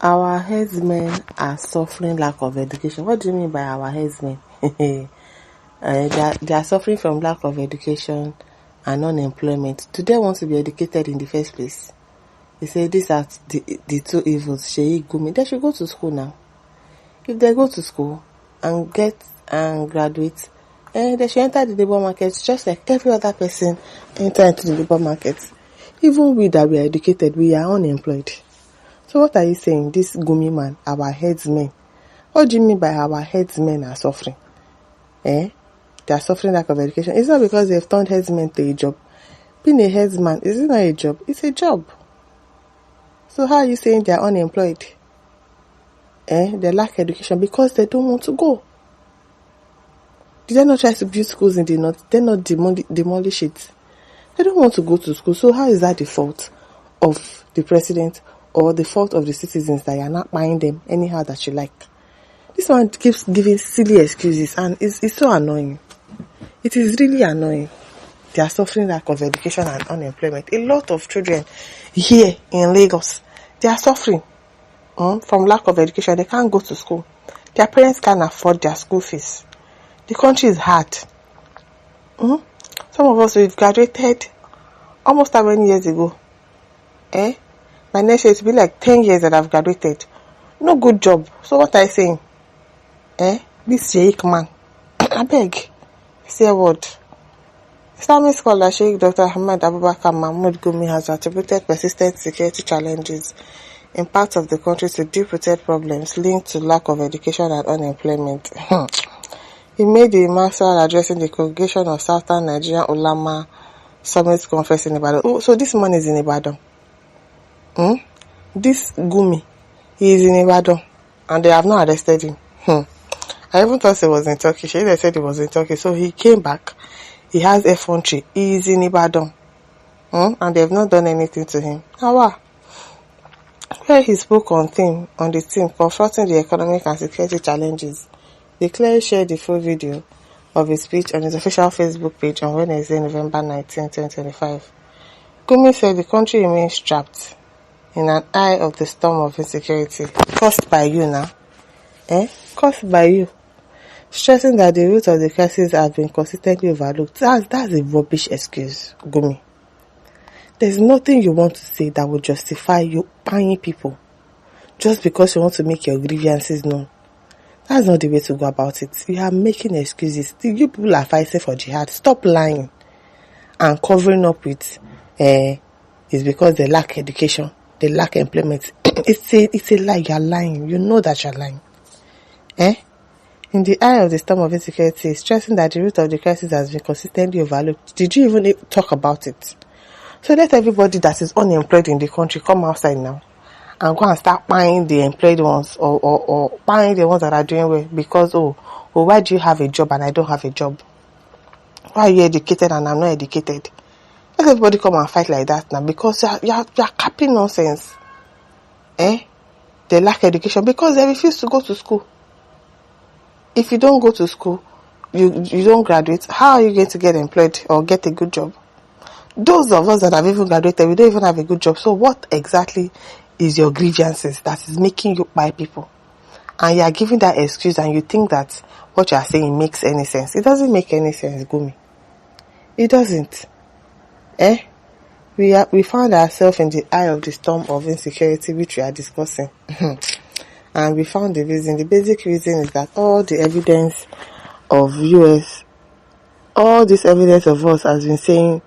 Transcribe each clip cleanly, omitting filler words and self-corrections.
Our herdsmen are suffering lack of education. What do you mean by our herdsmen? They are suffering from lack of education and unemployment. Do they want to be educated in the first place? They say these are the two evils. Gumi. They should go to school now. If they go to school and graduate, they should enter the labor market just like every other person enter into the labor market. Even we that we are educated, we are unemployed. So what are you saying? This Gumi man, our headsmen. What do you mean by our headsmen are suffering? They are suffering lack of education. It's not because they've turned headsmen to a job. Being a headsman, is it not a job? It's a job. So how are you saying they are unemployed? They lack education because they don't want to go. Did they not try to build schools in the north? They not demolish it. They don't want to go to school. So how is that the fault of the president or the fault of the citizens that you are not buying them anyhow that you like? This one keeps giving silly excuses and it's so annoying. It is really annoying. They are suffering lack of education and unemployment. A lot of children here in Lagos, they are suffering from lack of education. They can't go to school. Their parents can't afford their school fees. The country is hard. Some of us, we've graduated almost how many years ago? By next year, it will be like 10 years that I've graduated. No good job. So what are you saying? This Sheikh man. I beg. Say a word. Islamic scholar Sheikh Dr. Ahmed Abubakar Mahmoud Gumi has attributed persistent security challenges in parts of the country to deep-rooted problems linked to lack of education and unemployment. He made the remarks while addressing the congregation of Southern Nigerian Ulama Summit Conference in Ibadan. Oh, so this man is in Ibadan. This Gumi, he is in Ibadan, and they have not arrested him. I even thought he was in Turkey. They said he was in Turkey, so he came back. He has effrontery. He is in Ibadan, and they have not done anything to him. How? Where he spoke on the theme confronting the economic and security challenges, he clearly shared the full video of his speech on his official Facebook page on Wednesday, November 19, 2025. Gumi said the country remains trapped in an eye of the storm of insecurity caused by you now. Caused by you. Stressing that the root of the crisis has been consistently overlooked. That's a rubbish excuse, Gumi. There's nothing you want to say that will justify you buying people just because you want to make your grievances known. That's not the way to go about it. You are making excuses. You people are fighting for jihad. Stop lying and covering up with it's because they lack education, they lack employment. It's a lie. You are lying. You know that you are lying. In the eye of the storm of insecurity, stressing that the root of the crisis has been consistently overlooked. Did you even talk about it? So let everybody that is unemployed in the country come outside now and go and start buying the employed ones or buying the ones that are doing well because, why do you have a job and I don't have a job? Why are you educated and I'm not educated? Let everybody come and fight like that now because you're capping nonsense. They lack education because they refuse to go to school. If you don't go to school, you don't graduate, how are you going to get employed or get a good job? Those of us that have even graduated, we don't even have a good job. So what exactly is your grievances that is making you buy people? And you are giving that excuse and you think that what you are saying makes any sense. It doesn't make any sense, Gumi. It doesn't. We found ourselves in the eye of the storm of insecurity which we are discussing. And we found the reason. The basic reason is that all the evidence of all this evidence of us has been saying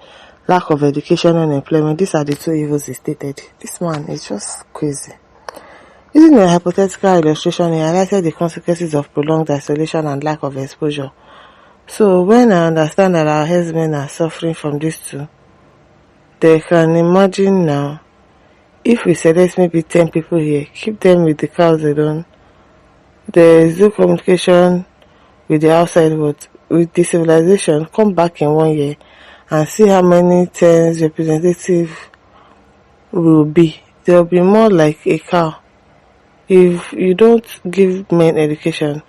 lack of education and employment. These are the two evils he stated. This man is just crazy. Using a hypothetical illustration, he highlighted the consequences of prolonged isolation and lack of exposure. So when I understand that our herdsmen are suffering from these two, they can imagine now, if we select maybe 10 people here, keep them with the cows alone, there is no communication with the outside world, with the civilization, come back in 1 year and see how many tens representatives will be. There will be more like a cow. If you don't give men education,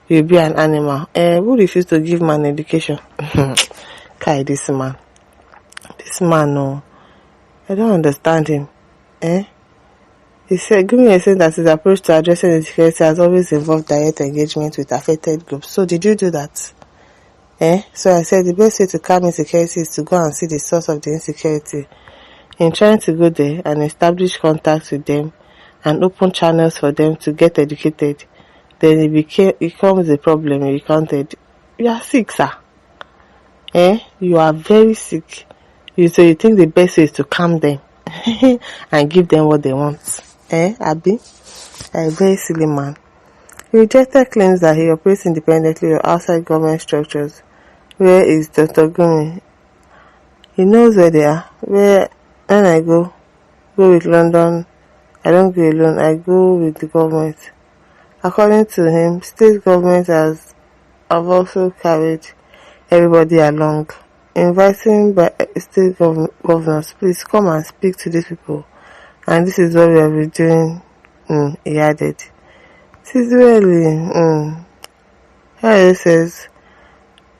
you'll be an animal. Who refuse to give man education? Kai, this man, no, I don't understand him. He said, Gumi is saying that his approach to addressing insecurity has always involved direct engagement with affected groups. So did you do that? So I said the best way to calm insecurity is to go and see the source of the insecurity. In trying to go there and establish contacts with them and open channels for them to get educated, then it becomes a problem. You recounted, you are sick, sir. You are very sick. So you think the best way is to calm them and give them what they want. Abi? A very silly man. He rejected claims that he operates independently or outside government structures. Where is Dr. Gumi? He knows where they are. When I go with London, I don't go alone, I go with the government. According to him, state governments have also carried everybody along, inviting by state governors, please come and speak to these people. And this is what we have been doing, he added. It is really, Here it says,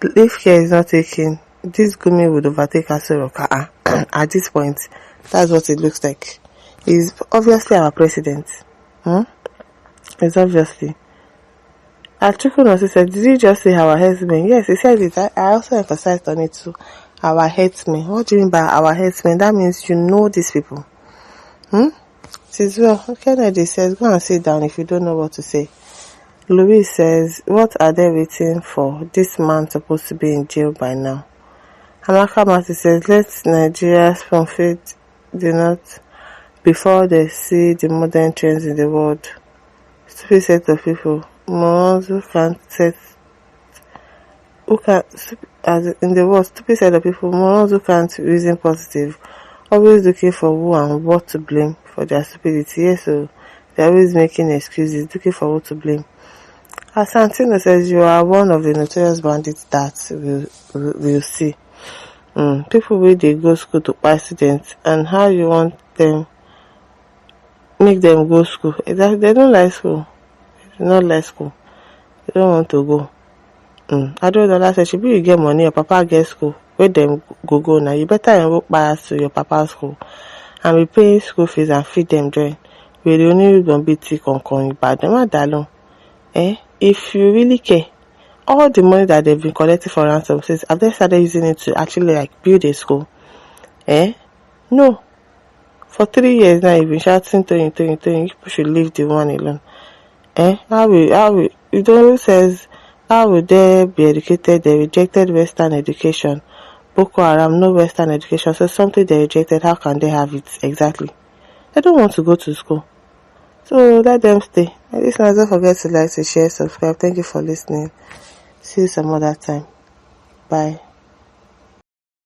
if care is not taken, this Gumi would overtake Asoroka. At this point, that's what it looks like. He's obviously our president. It's obviously. Achukwu also said, did you just say our herdsmen? Yes, he said it. I also emphasized on it too. Our herdsmen. What do you mean by our herdsmen? That means you know these people. Says, well, Kennedy says, go and sit down if you don't know what to say. Louis says, what are they waiting for? This man supposed to be in jail by now. Amaka Masi says, let Nigeria's profit do not before they see the modern trends in the world. Stupid set of people. Morons who can't in the world, stupid set of people, morons who can't reason positive, always looking for who and what to blame for their stupidity. Yes, so they're always making excuses, looking for who to blame. Asantino says, you are one of the notorious bandits that we'll see. People where they go school to buy students, and how you want them, make them go school. They don't like school. They do not like school. They don't want to go. I don't know. Said, should you get money, your papa get school, where them go now. You better enroll bias to your papa's school and be paying school fees and feed them join. We're the only gonna be tick on calling bad. Them not that long. If you really care, all the money that they've been collecting for ransom since, have they started using it to actually build a school? No. For 3 years now you've been shouting to people should leave the one alone. How will you don't says, how will they be educated? They rejected Western education. Boko Haram, no Western education. So something they rejected, how can they have it exactly? They don't want to go to school. So let them stay. And listeners, don't forget to like, to share, subscribe. Thank you for listening. See you some other time. Bye.